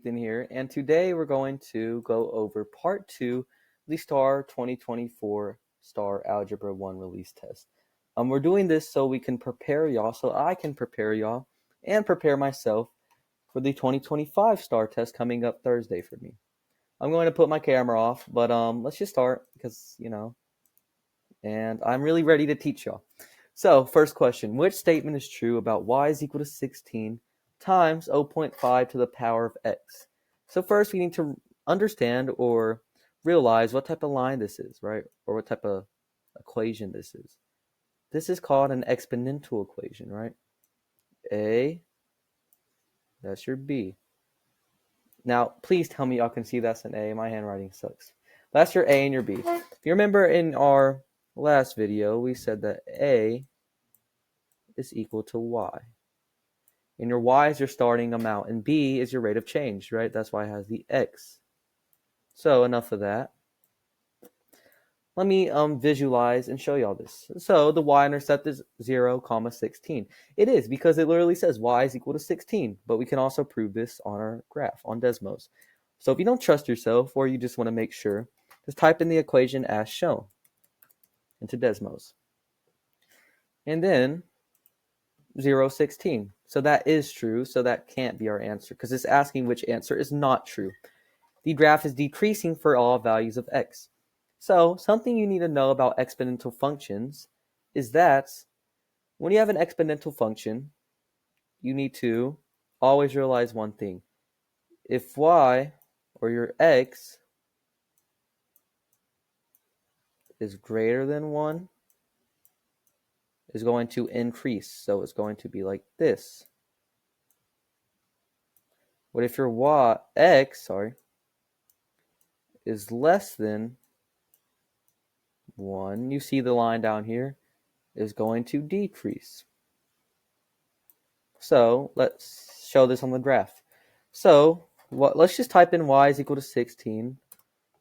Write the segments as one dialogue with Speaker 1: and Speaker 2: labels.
Speaker 1: Ethan here, and today we're going to go over part 2 of the STAAR 2024 STAAR Algebra 1 release test. We're doing this so we can prepare y'all, so I can prepare y'all and prepare myself for the 2025 STAAR test coming up Thursday for me. I'm going to put my camera off, but let's just start because, and I'm really ready to teach y'all. So, first question, which statement is true about y is equal to 16 times 0.5 to the power of x? So first we need to understand or realize what type of line this is, right? Or what type of equation this is. This is called an exponential equation, right? A, that's your B. Now, please tell me y'all can see that's an A. My handwriting sucks. That's your A and your B. If you remember in our last video, we said that A is equal to y. And your y is your starting amount, and b is your rate of change, right? That's why it has the x. So enough of that. Let me visualize and show y'all this. So the y-intercept is 0, 16. It is because it literally says y is equal to 16, but we can also prove this on our graph, on Desmos. So if you don't trust yourself or you just want to make sure, just type in the equation as shown into Desmos. And then 0, 16. So that is true, so that can't be our answer because it's asking which answer is not true. The graph is decreasing for all values of x. So something you need to know about exponential functions is that when you have an exponential function, you need to always realize one thing. If y, or your x, is greater than 1, is going to increase. So it's going to be like this. But if your x is less than 1, you see the line down here, is going to decrease. So let's show this on the graph. So let's just type in y is equal to 16,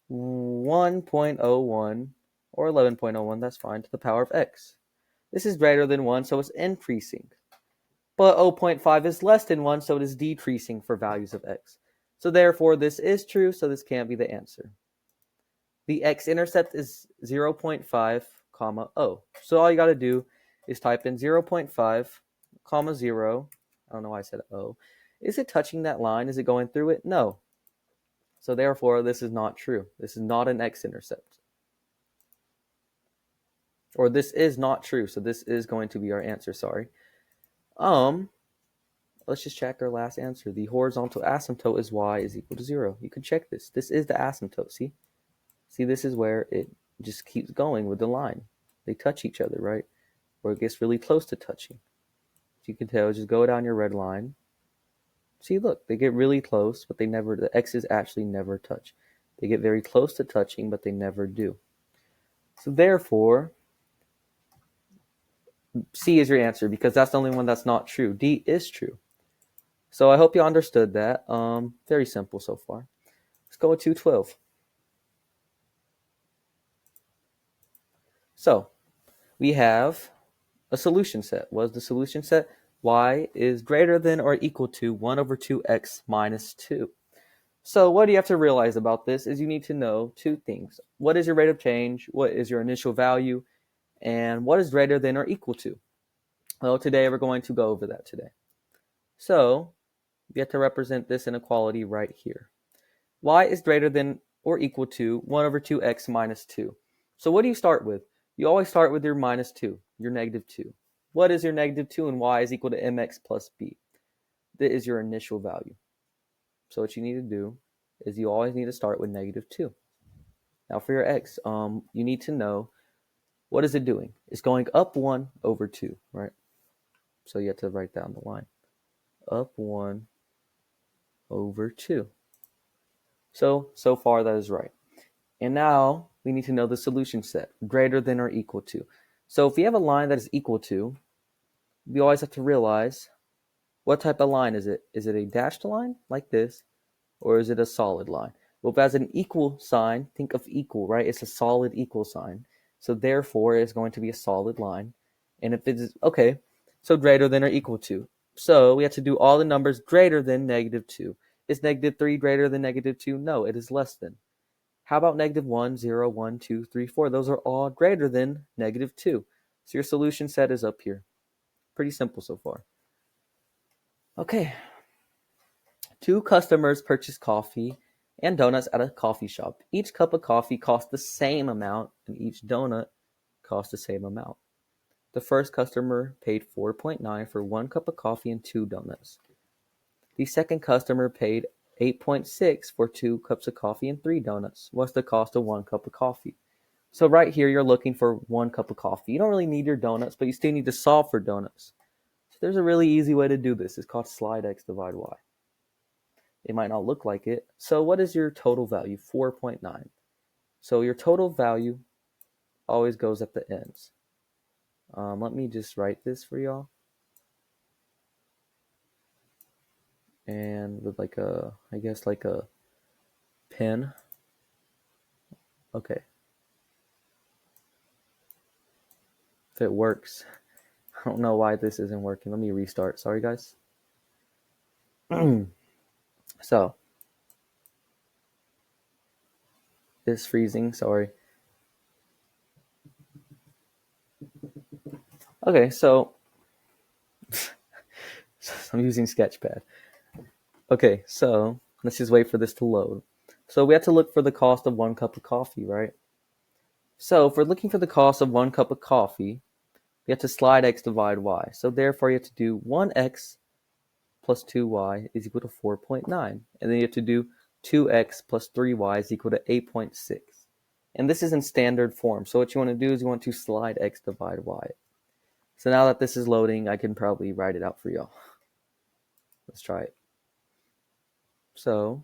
Speaker 1: 1.01 or 11.01, that's fine, to the power of x. This is greater than 1, so it's increasing. But 0.5 is less than 1, so it is decreasing for values of x. So therefore, this is true, so this can't be the answer. The x-intercept is 0.5, 0. So all you got to do is type in 0.5, 0. I don't know why I said O. Is it touching that line? Is it going through it? No. So therefore, this is not true. This is not an x-intercept. Or this is not true, so this is going to be our answer, sorry. Let's just check our last answer. The horizontal asymptote is y is equal to 0. You can check this. This is the asymptote, see? See, this is where it just keeps going with the line. They touch each other, right? Or it gets really close to touching. So you can tell, just go down your red line. See, look, they get really close, but the x's actually never touch. They get very close to touching, but they never do. So therefore, C is your answer because that's the only one that's not true. D is true. So I hope you understood that. Very simple so far. Let's go with 212. So we have a solution set. What is the solution set? Y is greater than or equal to 1 over 2x minus 2. So what do you have to realize about this is you need to know two things. What is your rate of change? What is your initial value? And what is greater than or equal to? Well, today we're going to go over that today. So we have to represent this inequality right here. Y is greater than or equal to 1 over 2x minus 2. So what do you start with? You always start with your minus 2, your negative 2. What is your negative 2 and y is equal to mx plus b? That is your initial value. So what you need to do is you always need to start with negative 2. Now for your x, you need to know what is it doing? It's going up 1 over 2, right? So you have to write down the line. Up 1 over 2. So far that is right. And now we need to know the solution set, greater than or equal to. So if we have a line that is equal to, we always have to realize what type of line is it? Is it a dashed line like this, or is it a solid line? Well, if it has an equal sign, think of equal, right? It's a solid equal sign. So therefore, it's going to be a solid line. And if it is, okay, so greater than or equal to. So we have to do all the numbers greater than negative 2. Is -3 greater than -2? No, it is less than. How about -1, 0, 1, 2, 3, 4? Those are all greater than -2. So your solution set is up here. Pretty simple so far. Okay. 2 customers purchase coffee and donuts at a coffee shop. Each cup of coffee costs the same amount, and each donut costs the same amount. The first customer paid $4.9 for 1 cup of coffee and 2 donuts. The second customer paid $8.6 for 2 cups of coffee and 3 donuts. What's the cost of 1 cup of coffee? So right here, you're looking for 1 cup of coffee. You don't really need your donuts, but you still need to solve for donuts. So there's a really easy way to do this. It's called slide x divide y. It might not look like it. So what is your total value? 4.9. So your total value always goes at the ends. Let me just write this for y'all. And with like a, I guess like a pen. Okay. If it works. I don't know why this isn't working. Let me restart. Sorry, guys. So. It's freezing. Sorry. Okay, so I'm using Sketchpad. Okay, so let's just wait for this to load. So we have to look for the cost of 1 cup of coffee, right? So if we're looking for the cost of 1 cup of coffee, we have to slide x divide y. So therefore you have to do 1x plus 2y is equal to 4.9. And then you have to do 2x plus 3y is equal to 8.6. And this is in standard form. So what you want to do is you want to slide x divide y. So now that this is loading, I can probably write it out for y'all. Let's try it. So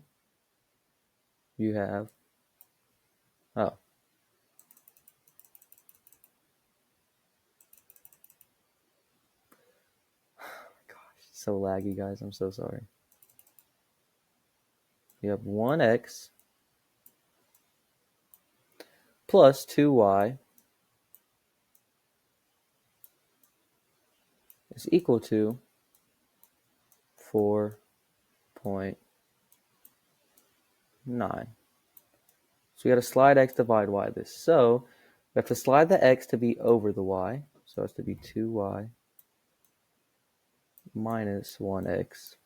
Speaker 1: you have, oh. Gosh, so laggy, guys. I'm so sorry. You have 1x plus 2y is equal to 4.9. So we got to slide x divide y this. So we have to slide the x to be over the y. So it has to be 2y minus 1x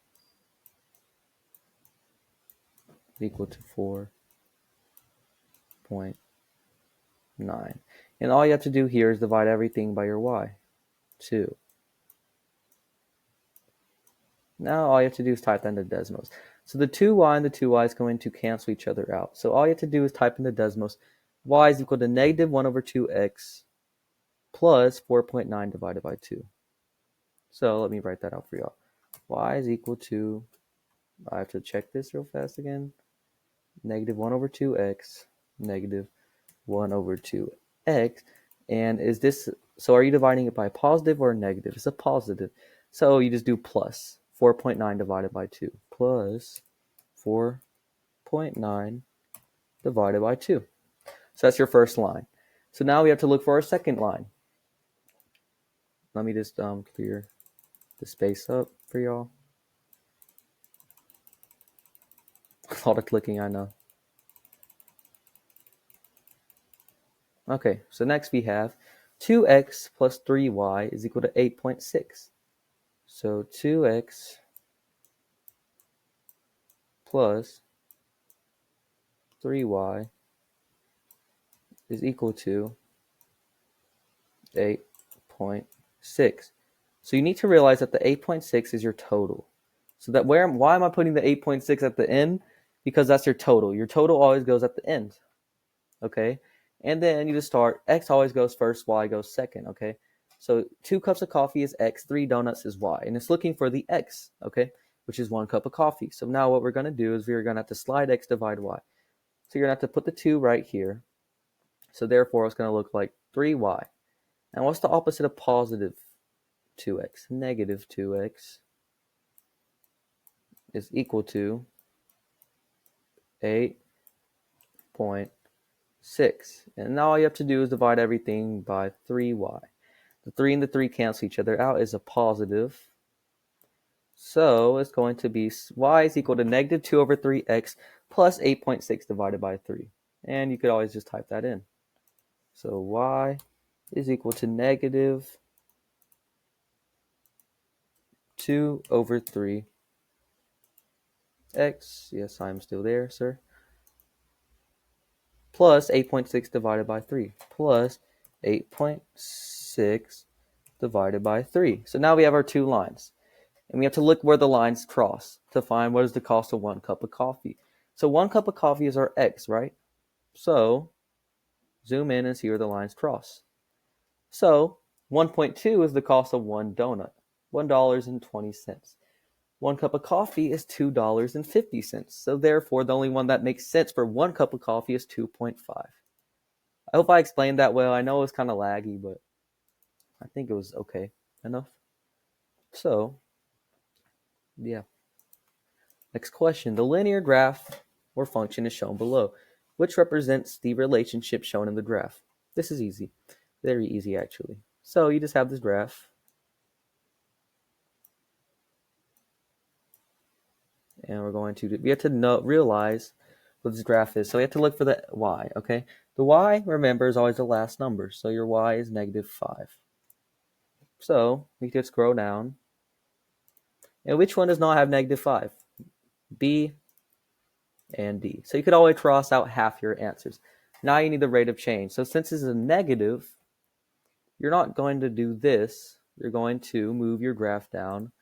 Speaker 1: is equal to 4.9. And all you have to do here is divide everything by your y. 2. Now all you have to do is type that into Desmos. So the 2y and the 2y is going to cancel each other out. So all you have to do is type into Desmos. Y is equal to negative 1 over 2x plus 4.9 divided by 2. So let me write that out for y'all. Y is equal to, I have to check this real fast again. Negative 1 over 2x, negative 1 over 2x. And is this, so are you dividing it by a positive or a negative? It's a positive. So you just do plus 4.9 divided by 2 plus 4.9 divided by 2. So that's your first line. So now we have to look for our second line. Let me just clear the space up for y'all. A lot of clicking, I know. Okay, so next we have 2x plus 3y is equal to 8.6. So 2x plus 3y is equal to 8.6. So you need to realize that the 8.6 is your total. So that why am I putting the 8.6 at the end? Because that's your total. Your total always goes at the end. Okay? And then you just start, x always goes first, y goes second, okay? So 2 cups of coffee is x, 3 donuts is y. And it's looking for the x, okay? Which is 1 cup of coffee. So now what we're going to do is we're going to have to slide x divide y. So you're going to have to put the 2 right here. So therefore it's going to look like 3y. And what's the opposite of positive 2x? Negative 2x is equal to 8.6. And now all you have to do is divide everything by 3y. The 3 and the 3 cancel each other out is a positive. So it's going to be y is equal to negative 2 over 3x plus 8.6 divided by 3. And you could always just type that in. So y is equal to negative 2 over 3x. Yes, I'm still there, sir. Plus 8.6 divided by 3. Plus 8.6 divided by 3. So now we have our two lines. And we have to look where the lines cross to find what is the cost of 1 cup of coffee. So 1 cup of coffee is our x, right? So zoom in and see where the lines cross. So 1.2 is the cost of 1 donut, $1.20. 1 cup of coffee is $2.50. So therefore, the only one that makes sense for 1 cup of coffee is 2.5. I hope I explained that well. I know it was kind of laggy, but I think it was okay enough. So, yeah. Next question. The linear graph or function is shown below, which represents the relationship shown in the graph. This is easy. Very easy, actually. So you just have this graph. And we have to realize what this graph is. So we have to look for the y, okay? The y, remember, is always the last number. So your y is negative 5. So we can scroll down. And which one does not have negative 5? B and D. So you could always cross out half your answers. Now you need the rate of change. So since this is a negative, you're not going to do this. You're going to move your graph down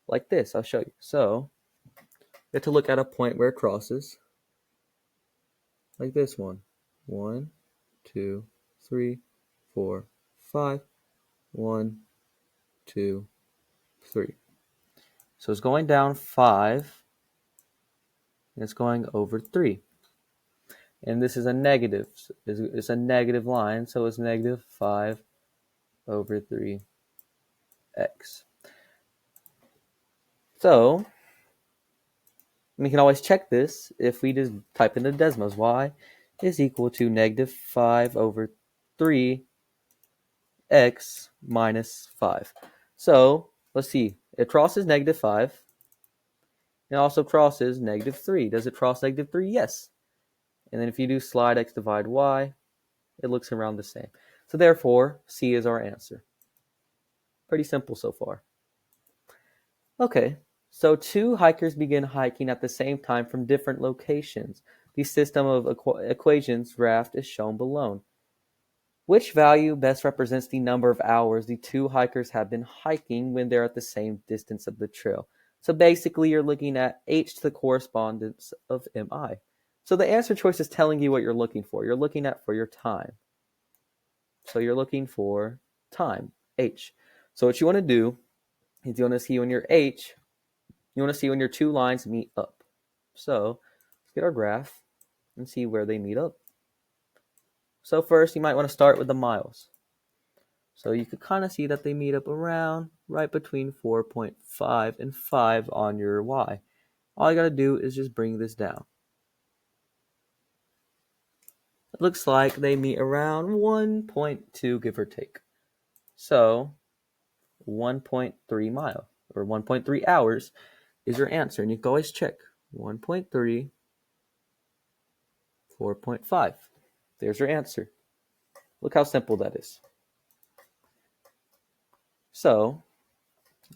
Speaker 1: like this. I'll show you. So you have to look at a point where it crosses, like this one. 1, 2, 3, 4, 5. 1, 2, 3. So it's going down 5, and it's going over 3. And this is a negative. It's a negative line, so it's negative 5 over 3x. So we can always check this if we just type in the Desmos. Y is equal to negative 5 over 3x minus 5. So let's see. It crosses negative 5. It also crosses negative 3. Does it cross negative 3? Yes. And then if you do slide x divide y, it looks around the same. So therefore, C is our answer. Pretty simple so far. Okay, so two hikers begin hiking at the same time from different locations. The system of equations graph is shown below. Which value best represents the number of hours the two hikers have been hiking when they're at the same distance of the trail? So basically, you're looking at h to the correspondence of mi. So the answer choice is telling you what you're looking for. You're looking at for your time. So you're looking for time, h. So what you want to do is you want to see when your h, you want to see when your two lines meet up. So let's get our graph and see where they meet up. So first, you might want to start with the miles. So you could kind of see that they meet up around right between 4.5 and 5 on your y. All you got to do is just bring this down. It looks like they meet around 1.2, give or take. So 1.3 miles or 1.3 hours is your answer. And you can always check 1.3, 4.5. There's your answer. Look how simple that is. So,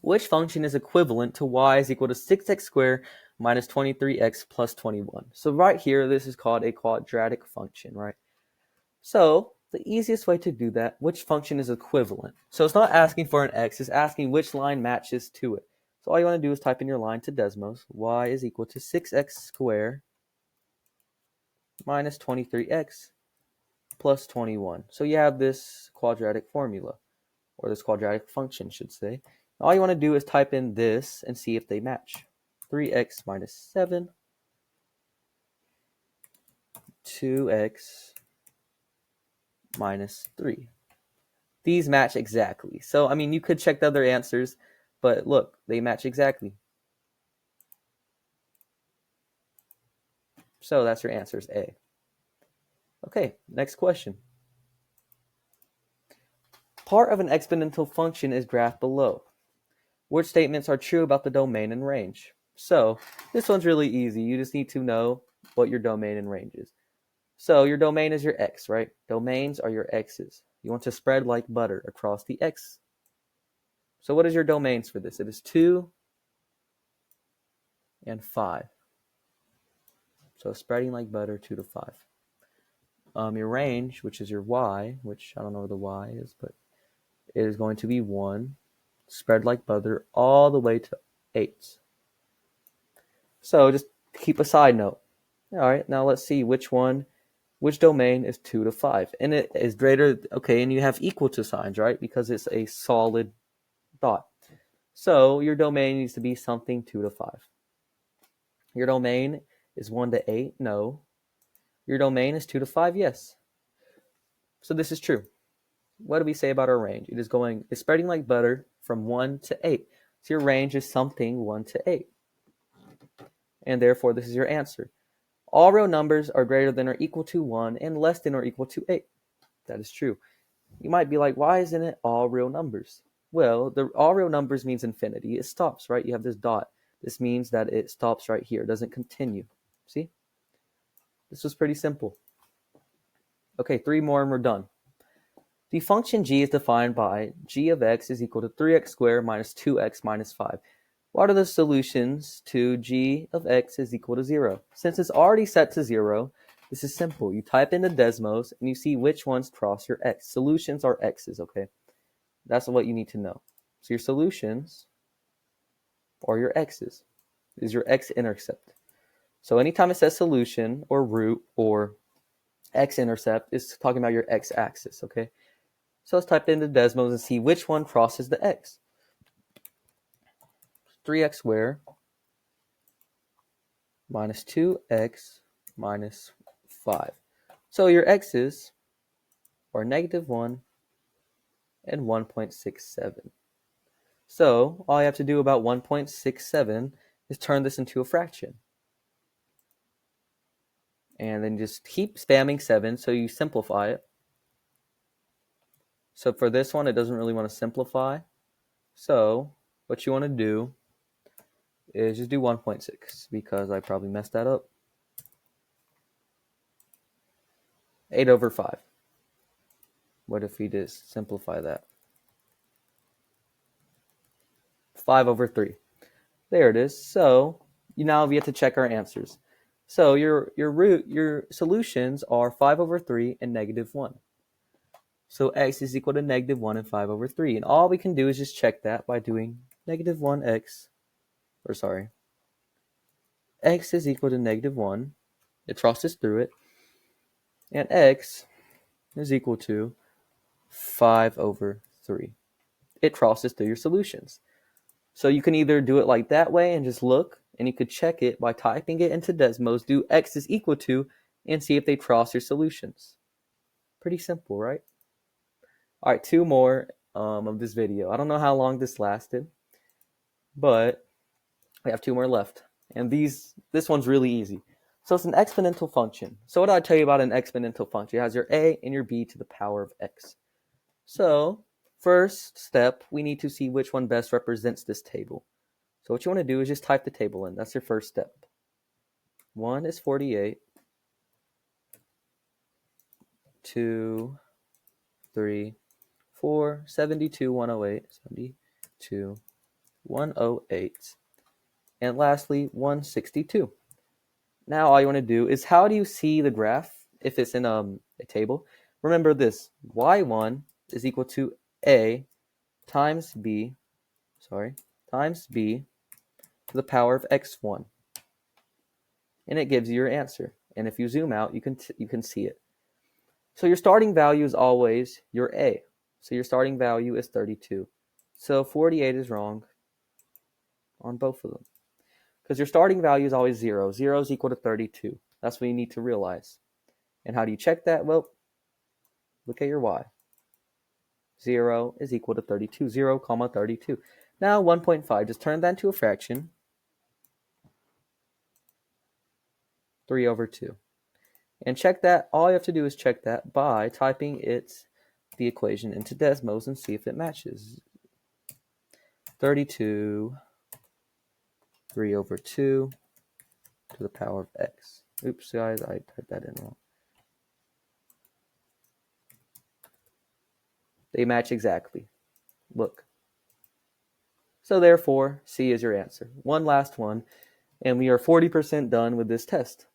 Speaker 1: which function is equivalent to y is equal to 6x squared minus 23x plus 21? So right here, this is called a quadratic function, right? So the easiest way to do that, which function is equivalent? So it's not asking for an x, it's asking which line matches to it. So all you want to do is type in your line to Desmos. Y is equal to 6x squared minus 23x plus 21. So you have this quadratic formula, or this quadratic function, should say. All you want to do is type in this and see if they match. 3x minus 7, 2x minus 3. These match exactly. So, I mean, you could check the other answers, but look, they match exactly. So that's your answers, A. Okay, next question. Part of an exponential function is graphed below. Which statements are true about the domain and range? So this one's really easy. You just need to know what your domain and range is. So your domain is your x, right? Domains are your x's. You want to spread like butter across the x. So what is your domains for this? It is 2 and 5. So spreading like butter, 2 to 5. Your range, which is your y, which I don't know where the y is, but it is going to be 1, spread like butter all the way to 8. So just keep a side note. All right, now let's see which domain is 2 to 5. And it is greater, okay, and you have equal to signs, right? Because it's a solid dot. So your domain needs to be something 2 to 5. Your domain is 1 to 8, no. Your domain is 2 to 5, yes. So this is true. What do we say about our range? It's spreading like butter from 1 to 8. So your range is something 1 to 8. And therefore, this is your answer. All real numbers are greater than or equal to 1 and less than or equal to 8. That is true. You might be like, why isn't it all real numbers? Well, the all real numbers means infinity. It stops, right? You have this dot. This means that it stops right here. It doesn't continue. See? This was pretty simple. Okay, 3 more and we're done. The function g is defined by g of x is equal to 3x squared minus 2x minus 5. What are the solutions to g of x is equal to 0? Since it's already set to 0, this is simple. You type in the Desmos and you see which ones cross your x. Solutions are x's, okay? That's what you need to know. So your solutions are your x's. Is your x-intercept. So anytime it says solution or root or x-intercept, it's talking about your x-axis, okay? So let's type in the Desmos and see which one crosses the x. 3x squared minus 2x minus 5. So your x's are -1 and 1.67. So all you have to do about 1.67 is turn this into a fraction. And then just keep spamming 7 so you simplify it. So for this one, it doesn't really want to simplify. So what you want to do is just do 1.6 because I probably messed that up. 8 over 5. What if we just simplify that? 5 over 3. There it is. So now we have to check our answers. So your solutions are 5 over 3 and -1. So x is equal to -1 and 5 over 3. And all we can do is just check that by doing -1x, x is equal to -1. It crosses through it. And x is equal to 5 over 3. It crosses through your solutions. So you can either do it like that way and just look, and you could check it by typing it into Desmos, do x is equal to, and see if they cross your solutions. Pretty simple, right? All right, 2 more of this video. I don't know how long this lasted, but we have 2 more left. And this one's really easy. So it's an exponential function. So what did I tell you about an exponential function? It has your a and your b to the power of x. So first step, we need to see which one best represents this table. So what you want to do is just type the table in. That's your first step. 1 is 48. 2, 3, 4, 72, 108, 72, 108. And lastly, 162. Now all you want to do is, how do you see the graph if it's in a table? Remember this, y1 is equal to a times b to the power of x1. And it gives you your answer. And if you zoom out, you can see it. So your starting value is always your a. So your starting value is 32. So 48 is wrong on both of them, because your starting value is always 0. 0 is equal to 32. That's what you need to realize. And how do you check that? Well, look at your y. 0 is equal to 32. 0, 32. Now 1.5, just turn that into a fraction. 3 over 2. And check that. All you have to do is check that by typing the equation into Desmos and see if it matches. 32 3 over 2 to the power of x. Oops, guys, I typed that in wrong. They match exactly. Look. So therefore, C is your answer. One last one, and we are 40% done with this test.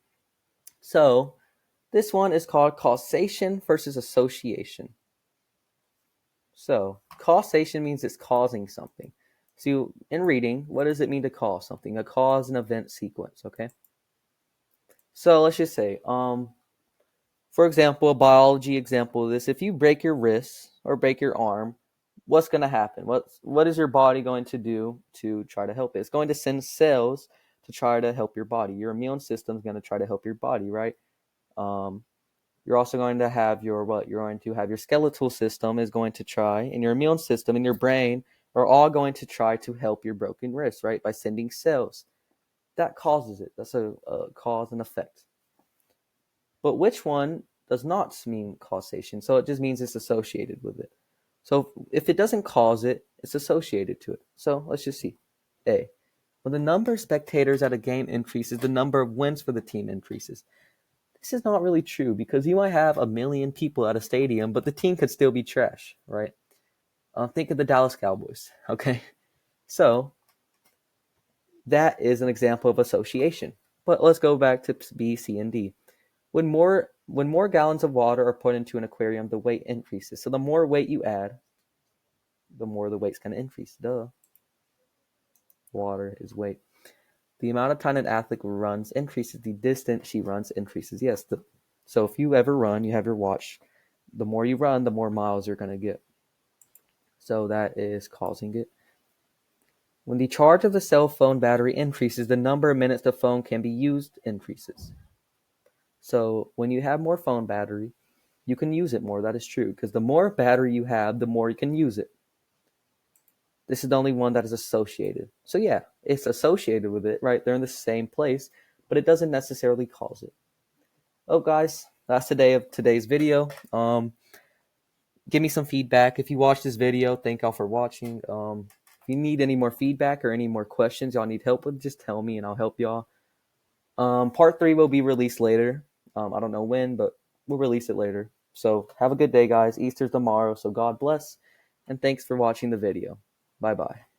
Speaker 1: So this one is called causation versus association. So causation means it's causing something. So in reading, what does it mean to cause something? A cause and event sequence, okay? So let's just say, for example, a biology example of this, if you break your wrist or break your arm, what's going to happen? What is your body going to do to try to help it? It's going to send cells to try to help your body. Your immune system is going to try to help your body, right? You're also going to have your skeletal system is going to try, and your immune system and your brain are all going to try to help your broken wrist, right? By sending cells. That causes it. That's a cause and effect. But which one does not mean causation? So it just means it's associated with it. So if it doesn't cause it, it's associated to it. So let's just see. A. When the number of spectators at a game increases, the number of wins for the team increases. This is not really true because you might have 1 million people at a stadium, but the team could still be trash, right? Think of the Dallas Cowboys, okay? So that is an example of association. But let's go back to B, C, and D. When more gallons of water are put into an aquarium, the weight increases. So the more weight you add, the more the weight's going to increase. Duh. Water is weight. The amount of time an athlete runs increases. The distance she runs increases. Yes. So if you ever run, you have your watch. The more you run, the more miles you're going to get. So that is causing it. When the charge of the cell phone battery increases, the number of minutes the phone can be used increases. So when you have more phone battery, you can use it more. That is true. Because the more battery you have, the more you can use it. This is the only one that is associated. So yeah, it's associated with it, right? They're in the same place, but it doesn't necessarily cause it. Oh, guys, that's the day of today's video. Give me some feedback. If you watched this video, thank y'all for watching. If you need any more feedback or any more questions y'all need help with, just tell me and I'll help y'all. Part 3 will be released later. I don't know when, but we'll release it later. So have a good day, guys. Easter's tomorrow, so God bless. And thanks for watching the video. Bye-bye.